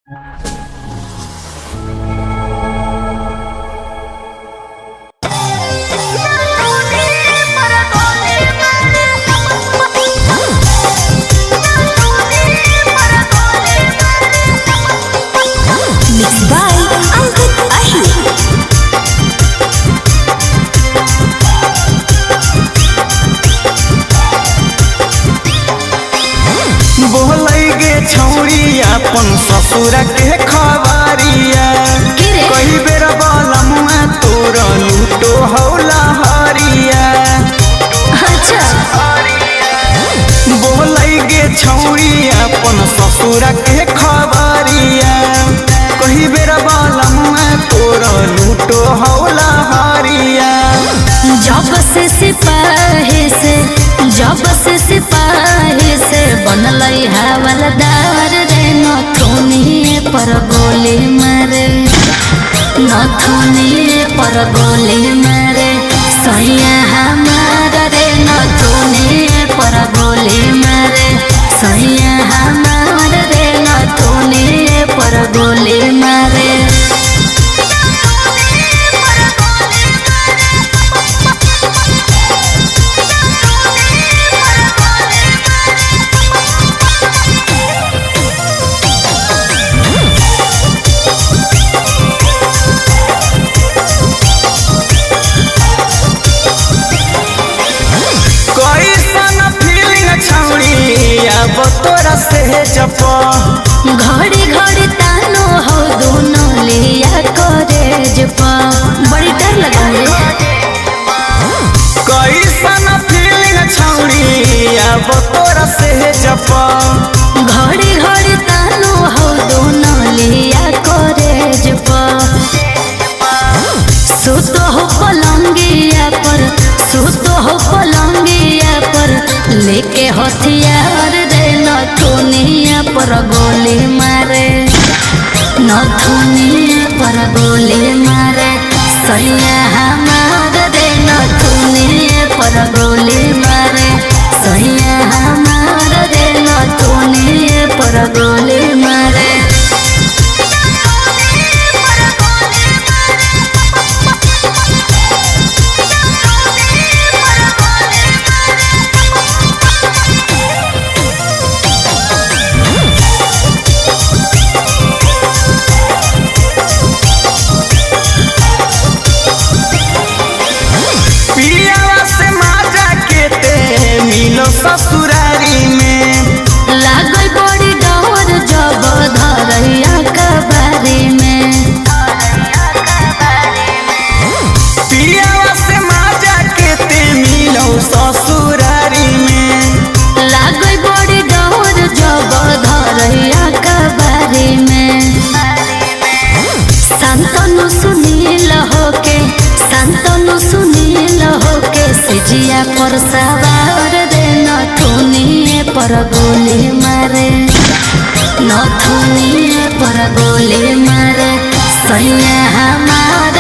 Mixed by Angkut Ahi. बोलै गे छौरी अपन ससुर के खबरिया कई बेर बलमुआ तोर लूटो हौला हरिया। बोलै गे छौरी अपन ससुर के खबरिया कई बेर बलमुआ तोर लूटो हौला हरिया। जब से सिपाही से बनलै हवलदार रे नथुनी पर गोली मारे, नथुनी पर गोली मारे सैया हमार रे नथुनी पर गोली मारे सैया हमार रे नथुनी पर गोली मारे। अब तोरा से जप घड़ी घड़ी तानो हो दोनों लिया करे जप बड़ी डर लगा रे। कैसन फीलिंग छौड़ी अब तोरा से जप घड़ी घड़ी तानो हो दोनों लिया करे जप सुत हो पलंगिया पर, सुत हो पलंगिया पर लेके हथियार दे नथुनिया पर गोली मारे, नथुनिया पर गोली मारे सैया हमार दे नथुनिया पर गोली मारे सैया हमार दे नथुनिया पर गोली मारे। ससुरारी में लागल बड़ी डर जब धरैया कबारी में, पियावा से माजा के ते मिलो ससुरारी में लागल बड़ी डर जब धरैया कबारी में। शांतनु सुनील होके, शांतनु सुनील होके सिजिया पर सवार नथुनी पर गोली मारे, नथुनी पर गोली मारे सैया हमार